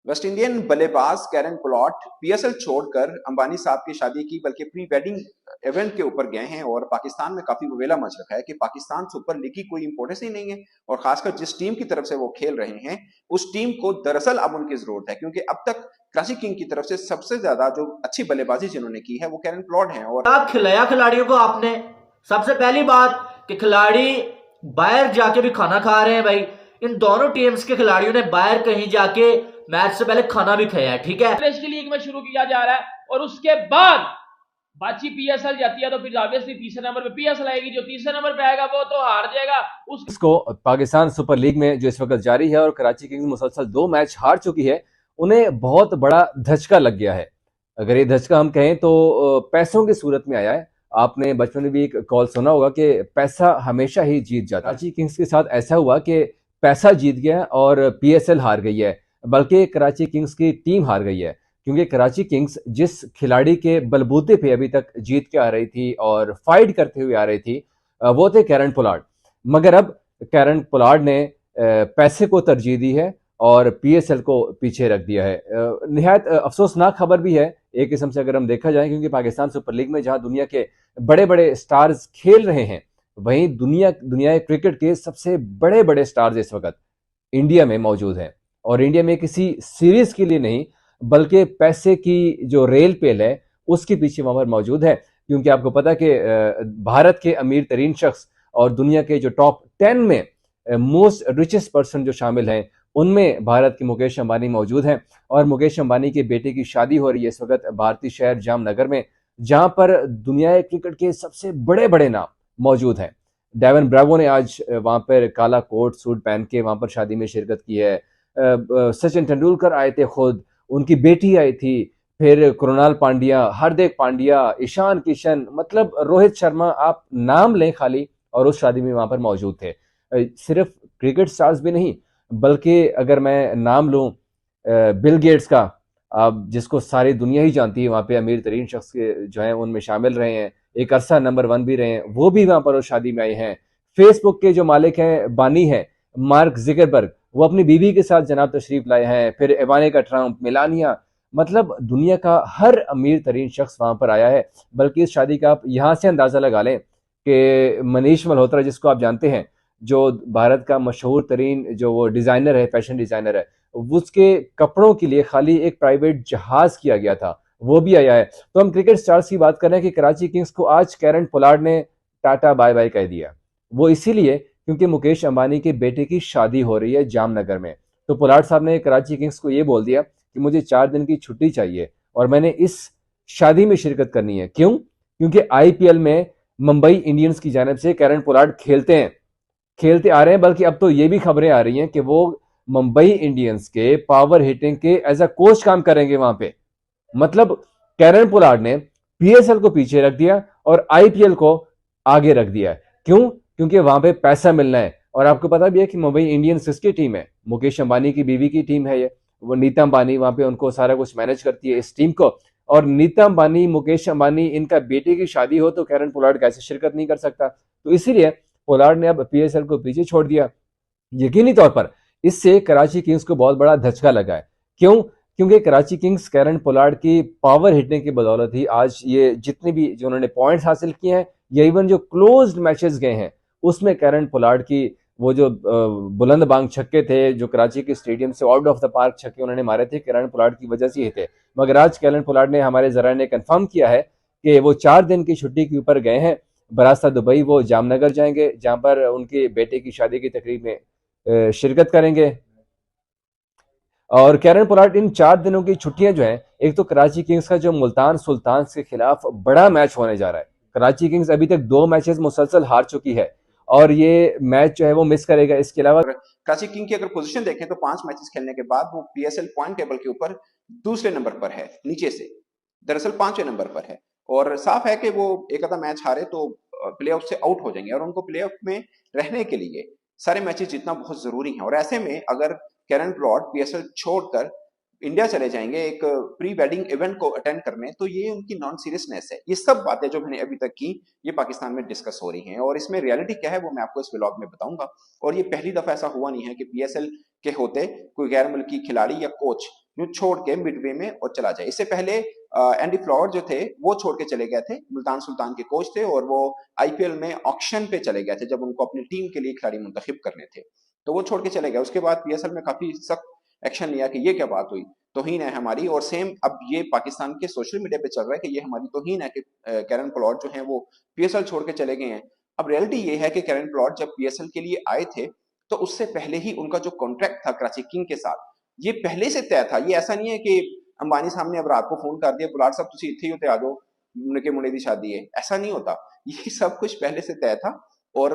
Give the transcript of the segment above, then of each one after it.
West Indian बल्लेबाज Kieron Pollard PSL छोड़कर अंबानी साहब की शादी की बल्कि प्री वेडिंग इवेंट के ऊपर गए हैं और पाकिस्तान में काफी ववेला मच रखा है कि पाकिस्तान सुपर लीग की कोई इंपॉर्टेंस ही नहीं है। और खासकर जिस टीम की तरफ से वो खेल रहे हैं उस टीम को दरअसल अब उनकी जरूरत है, क्योंकि अब तक कराची किंग की तरफ से सबसे ज्यादा जो अच्छी बल्लेबाजी जिन्होंने की है वो कैरन पोलार्ड है। और क्या खिलाया खिलाड़ियों को आपने? सबसे पहली बात कि खिलाड़ी बाहर जाके भी खाना खा रहे हैं भाई। इन दोनों टीम्स के खिलाड़ियों ने बाहर कहीं जाके मैच से पहले खाना भी खाया है, ठीक है। देश की लीग में शुरू किया जा रहा है और उसके बाद बाची पीएसएल जाती है तो फिर ऑब्वियसली तीसरे नंबर पे पीएसएल आएगी। जो तीसरे नंबर पे आएगा वो तो हार जाएगा। उसको पाकिस्तान सुपर लीग में जो इस वक्त जारी है और कराची किंग्स मुसलसल 2 मैच हार चुकी है, उन्हें बहुत बड़ा धचका लग गया है। अगर ये धचका हम कहें तो पैसों की सूरत में आया है। आपने बचपन में भी एक कॉल सुना होगा कि पैसा हमेशा ही जीत जाता है। कराची किंग्स के साथ ऐसा हुआ कि पैसा जीत गया और पीएसएल हार गई है, बल्कि कराची किंग्स की टीम हार गई है। क्योंकि कराची किंग्स जिस खिलाड़ी के बलबूते पे अभी तक जीत के आ रही थी और फाइट करते हुए आ रही थी, वो थे कैरन पोलार्ड। मगर अब कैरन पोलार्ड ने पैसे को तरजीह दी है और पीएसएल को पीछे रख दिया है। निहायत अफसोसनाक खबर भी है एक किस्म से अगर हम देखा जाए, क्योंकि पाकिस्तान सुपर लीग में जहां दुनिया के बड़े बड़े स्टार्स खेल रहे हैं, वहीं दुनिया क्रिकेट के सबसे बड़े बड़े स्टार्स इस वक्त इंडिया में मौजूद हैं। और इंडिया में किसी सीरीज के लिए नहीं, बल्कि पैसे की जो रेल पेल है उसके पीछे वहां पर मौजूद है। क्योंकि आपको पता है कि भारत के अमीर तरीन शख्स और दुनिया के जो टॉप 10 में मोस्ट रिचेस्ट पर्सन जो शामिल हैं, उनमें भारत के मुकेश अंबानी मौजूद हैं। और मुकेश अंबानी के बेटे की शादी हो रही है इस वक्त भारतीय शहर जामनगर में, जहां पर दुनिया क्रिकेट के सबसे बड़े बड़े नाम मौजूद हैं। डेवन ब्रावो ने आज वहां पर काला कोट सूट पहन के वहां पर शादी में शिरकत की है। सचिन तेंदुलकर आए थे खुद, उनकी बेटी आई थी, फिर कृणाल पांड्या, हार्दिक पांड्या, ईशान किशन, मतलब रोहित शर्मा, आप नाम लें खाली, और उस शादी में वहां पर मौजूद थे। सिर्फ क्रिकेट स्टार्स भी नहीं, बल्कि अगर मैं नाम लूं बिल गेट्स का, अब जिसको सारी दुनिया ही जानती है, वहां पे अमीर तरीन शख्स के जो है उनमें शामिल रहे हैं, एक अरसा नंबर 1 भी रहे हैं, वो भी वहां पर उस शादी में आए हैं। फेसबुक के जो मालिक हैं, बानी हैं, मार्क जिकरबर्ग, वो अपनी बीवी के साथ जनाब तशरीफ लाए हैं। फिर इवानिका ट्रंप, मिलानिया, मतलब दुनिया का हर अमीर तरीन शख्स वहां पर आया है। बल्कि इस शादी का आप यहां से अंदाजा लगा लें कि मनीष मल्होत्रा, जिसको आप जानते हैं, जो भारत का मशहूर तरीन जो वो डिजाइनर है, फैशन डिजाइनर है, उसके कपड़ों के लिए खाली एक प्राइवेट जहाज किया गया था, वो भी आया है। तो हम क्रिकेट स्टार्स की बात कर रहे हैं कि कराची किंग्स को आज कैरन पोलार्ड ने टाटा बाय बाय कह दिया। वो इसीलिए क्योंकि मुकेश अंबानी के बेटे की शादी हो रही है जामनगर में। तो पोलार्ड साहब ने कराची किंग्स को ये बोल दिया कि मुझे 4 दिन की छुट्टी चाहिए और मैंने इस शादी में शिरकत करनी है। क्यों? क्योंकि आईपीएल में मुंबई इंडियंस की जानिब से कैरन पोलार्ड खेलते आ रहे हैं, बल्कि अब तो ये भी खबरें आ रही हैं कि वो मुंबई इंडियंस के पावर हिटिंग के एज अ कोच काम करेंगे वहां पे। मतलब कैरन पोलार्ड ने पीएसएल को पीछे रख दिया और आईपीएल को आगे रख दिया। क्यों? क्योंकि वहां पे पैसा मिलना है। और आपको पता भी है कि मुंबई इंडियंस किसकी टीम है? मुकेश अंबानी की बीवी की टीम है ये। वो नीता अंबानी वहां पे उनको सारा कुछ मैनेज करती है इस टीम को। और नीता अंबानी, मुकेश अंबानी, इनका बेटे की शादी हो तो कैरन पोलार्ड कैसे शिरकत नहीं कर सकता? तो इसीलिए पोलार्ड ने अब पीएसएल को पीछे छोड़ दिया। यकीनी तौर पर इससे कराची किंग्स को बहुत बड़ा धचका लगा है। क्यों? क्योंकि कराची किंग्स कैरन पोलार्ड की पावर हिटिंग की बदौलत ही आज ये जितने भी जो उन्होंने पॉइंट्स हासिल किए हैं, या इवन जो क्लोज्ड मैचेस गए हैं, उसमें कैरन पोलार्ड की वो जो बुलंद बांग छक्के थे, जो कराची के स्टेडियम से आउट ऑफ द पार्क छक्के उन्होंने मारे थे, कैरन पोलार्ड की वजह से ही थे। मगर आज कैरन पोलार्ड ने, हमारे जरा ने कंफर्म किया है कि वो 4 दिन की छुट्टी के ऊपर गए हैं। बरास्ता दुबई वो जामनगर जाएंगे, जहां पर उनके बेटे की शादी की तकरीब में शिरकत करेंगे। और कैरन पोलार्ड इन 4 दिनों की छुट्टियां जो है, एक तो कराची किंग्स का जो मुल्तान सुल्तान के खिलाफ बड़ा मैच होने जा रहा है। कराची किंग्स अभी तक 2 मैचेस मुसलसल हार चुकी है और ये मैच जो है वो मिस करेगा। इसके अलावा कराची किंग की अगर पोजीशन देखें तो 5 मैचेस खेलने के बाद वो पीएसएल पॉइंट टेबल के ऊपर दूसरे नंबर पर है, नीचे से दरअसल 5वें नंबर पर है। और साफ है कि वो एक आधा मैच हारे तो प्लेऑफ से आउट हो जाएंगे और उनको प्लेऑफ में रहने के लिए सारे मैचेस जीतना बहुत जरूरी है। और ऐसे में अगर कैरन पोलार्ड पीएसएल छोड़कर इंडिया चले जाएंगे एक प्री वेडिंग इवेंट को अटेंड करने, तो ये उनकी नॉन सीरियसनेस है। ये सब बातें जो मैंने अभी तक की, ये पाकिस्तान में डिस्कस हो रही हैं और इसमें रियलिटी क्या है वो मैं आपको इस व्लॉग में बताऊंगा। और ये पहली दफा ऐसा हुआ नहीं है कि पीएसएल के होते कोई गैर मुल्की खिलाड़ी या कोच यूं छोड़ के मिडवे में और चला जाए। इससे पहले एंडी फ्लावर जो थे वो छोड़ के चले गए थे, मुल्तान सुल्तान के कोच थे, और वो आईपीएल में ऑक्शन पे चले गए थे जब उनको अपनी टीम के लिए खिलाड़ी मुंतखब करने थे, तो वो छोड़ के चले गए। उसके बाद पीएसएल में काफी सख्त एक्शन लिया कि ये क्या बात हुई, तौहीन है हमारी। और सेम अब ये पाकिस्तान के सोशल मीडिया पे चल रहा है कि ये हमारी तौहीन है कि कैरन पोलार्ड जो है वो पीएसएल छोड़ के चले गए हैं। अब रियलिटी ये है कि कैरन पोलार्ड जब पीएसएल के लिए आए थे तो उससे पहले ही उनका जो कॉन्ट्रैक्ट था कराची किंग के साथ ये पहले से तय था। ये ऐसा नहीं है कि अंबानी साहब ने अब रात को फोन कर दिया पोलार्ड साहब तुसी इत्थे ही होते आ जाओ उनके मुंडे दी शादी है, ऐसा नहीं होता। ये सब कुछ पहले से तय था और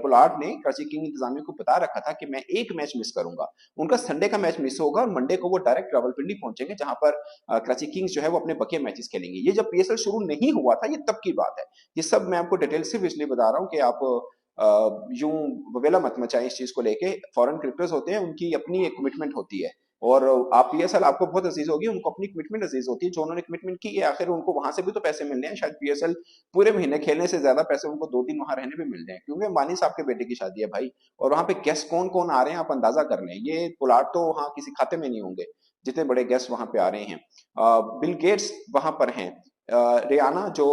पोलार्ड ने कराची किंग इंतजामिया को बता रखा था कि मैं एक मैच मिस करूंगा, उनका संडे का मैच मिस होगा और मंडे को वो डायरेक्ट रावलपिंडी पहुंचेंगे जहां पर कराची किंग्स जो है वो अपने बकिया मैचेस खेलेंगे। ये जब पीएसएल शुरू नहीं हुआ था ये तब की बात है। ये सब मैं आपको डिटेल सिर्फ इसलिए बता रहा हूँ कि आप यूं ववेला मत मचाएं इस चीज को लेके। फॉरेन क्रिकेटर्स होते हैं उनकी अपनी एक कमिटमेंट होती है और आप पीएसएल आपको बहुत अजीज होगी, उनको अपनी कमिटमेंट अजीज होती है। जो उन्होंने कमिटमेंट की है आखिर उनको वहां से भी तो पैसे मिलने हैं, शायद पीएसएल पूरे महीने खेलने से ज्यादा पैसे उनको 2 दिन वहां रहने पे मिल जाए, क्योंकि अंबानी साहब के बेटे की शादी है भाई। और वहां पे गेस्ट कौन कौन आ रहे हैं आप अंदाजा कर लें, ये पोलार्ड तो वहां किसी खाते में नहीं होंगे जितने बड़े गेस्ट वहां पे आ रहे हैं। बिल गेट्स वहां पर हैं, रियाना जो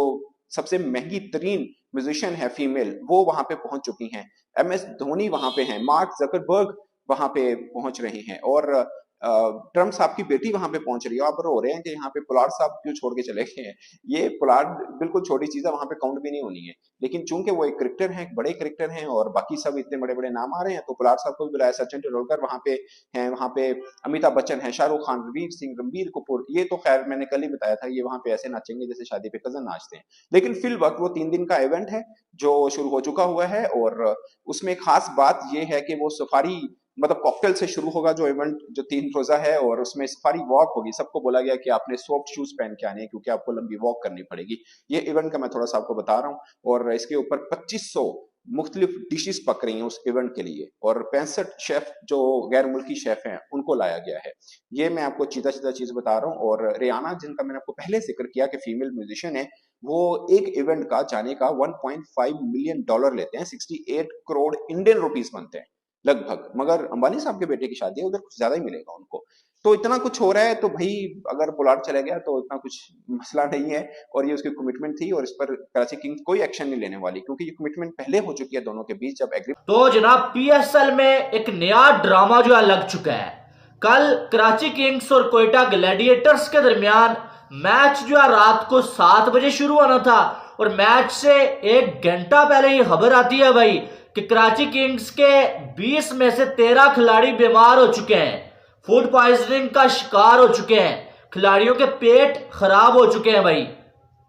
सबसे महंगी तरीन म्यूजिशियन है फीमेल वो वहां पे पहुंच चुकी हैं, एमएस धोनी वहां पे हैं, मार्क जकरबर्ग वहां पे पहुंच रहे हैं और ट्रम्प साहब की बेटी वहां पे पहुंच रही है। आप रो रहे हैं कि यहाँ पे पोलार्ड साहब क्यों छोड़ के चले गए हैं, ये पोलार्ड बिल्कुल छोटी चीज है, वहां पे काउंट भी नहीं होनी है। लेकिन चूंकि वो एक क्रिकेटर हैं, बड़े क्रिकेटर हैं और बाकी सब इतने बड़े बड़े नाम आ रहे हैं तो पोलार्ड साहब को भी बुलाया। सचिन तेंदुलकर वहां पे हैं, वहां पे अमिताभ बच्चन है, शाहरुख खान, रणवीर सिंह, रणबीर कपूर, ये तो खैर मैंने कल ही बताया था ये वहां पे ऐसे नाचेंगे जैसे शादी पे कजन नाचते हैं। लेकिन फिल वक्त वो 3 दिन का इवेंट है जो शुरू हो चुका हुआ है और उसमें खास बात ये है कि वो सफारी मतलब कॉकटेल से शुरू होगा जो इवेंट जो 3 रोजा है और उसमें सफारी वॉक होगी। सबको बोला गया कि आपने सॉफ्ट शूज पहन के आने हैं क्योंकि आपको लंबी वॉक करनी पड़ेगी। ये इवेंट का मैं थोड़ा सा आपको बता रहा हूँ और इसके ऊपर 2500 मुख्तलिफ डिशेस पक रही हैं उस इवेंट के लिए और 65 शेफ जो गैर मुल्की शेफ हैं उनको लाया गया है। ये मैं आपको सीधा सीधा चीज बता रहा हूँ। और रियाना जिनका मैंने आपको पहले जिक्र किया कि फीमेल म्यूजिशियन है, वो एक इवेंट का जाने का $1.5 मिलियन लेते हैं, 68 करोड़ इंडियन रुपीस बनते हैं लगभग। मगर अंबानी साहब के बेटे की शादी है उधर कुछ ज्यादा ही मिलेगा उनको। तो इतना कुछ हो रहा है तो भाई अगर पोलार्ड चले गया तो इतना कुछ मसला नहीं है और ये उसकी कमिटमेंट थी और इस पर कराची किंग्स कोई एक्शन नहीं लेने वाली क्योंकि ये कमिटमेंट पहले हो चुकी है दोनों के बीच जब एग्री। तो जनाब पीएसएल में एक नया ड्रामा जो है लग चुका है। कल कराची किंग्स और कोयटा ग्लैडिएटर्स के दरमियान मैच जो है रात को 7 बजे शुरू होना था और मैच से 1 घंटा पहले ये खबर आती है भाई कि कराची किंग्स के 20 में से 13 खिलाड़ी बीमार हो चुके हैं, फूड पॉइजनिंग का शिकार हो चुके हैं, खिलाड़ियों के पेट खराब हो चुके हैं। भाई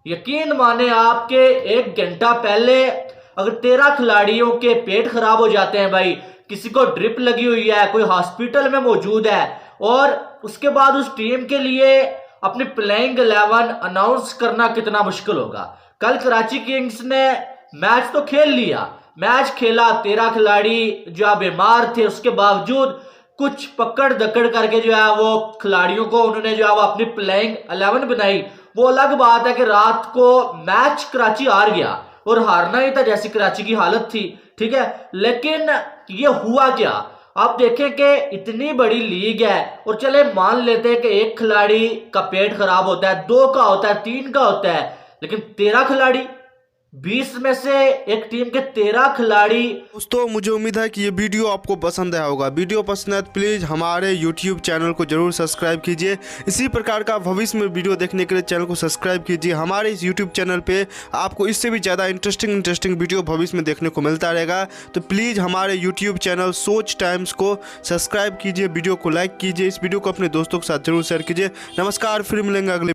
यकीन माने आपके 1 घंटा पहले अगर 13 खिलाड़ियों के पेट खराब हो जाते हैं भाई, किसी को ड्रिप लगी हुई है, कोई हॉस्पिटल में मौजूद है और उसके बाद उस टीम के लिए अपनी प्लेइंग 11 अनाउंस करना कितना मुश्किल होगा। कल कराची किंग्स ने मैच तो खेल लिया, मैच खेला, 13 खिलाड़ी जो बीमार थे उसके बावजूद कुछ पकड़ दकड़ करके जो है वो खिलाड़ियों को उन्होंने जो है वो अपनी प्लेइंग 11 बनाई। वो अलग बात है कि रात को मैच कराची हार गया और हारना ही था जैसी कराची की हालत थी, ठीक है। लेकिन ये हुआ क्या, आप देखें कि इतनी बड़ी लीग है और चले मान लेते हैं कि 1 खिलाड़ी का पेट खराब होता है, 2 का होता है, 3 का होता है, लेकिन 13 खिलाड़ी, 20 में से एक टीम के 13 खिलाड़ी। दोस्तों मुझे उम्मीद है कि ये वीडियो आपको पसंद आया होगा। वीडियो पसंद है तो प्लीज़ हमारे YouTube चैनल को जरूर सब्सक्राइब कीजिए। इसी प्रकार का भविष्य में वीडियो देखने के लिए चैनल को सब्सक्राइब कीजिए। हमारे इस YouTube चैनल पे आपको इससे भी ज़्यादा इंटरेस्टिंग वीडियो भविष्य में देखने को मिलता रहेगा। तो प्लीज़ हमारे YouTube चैनल सोच टाइम्स को सब्सक्राइब कीजिए, वीडियो को लाइक कीजिए, इस वीडियो को अपने दोस्तों के साथ जरूर शेयर कीजिए। नमस्कार, फिर मिलेंगे अगले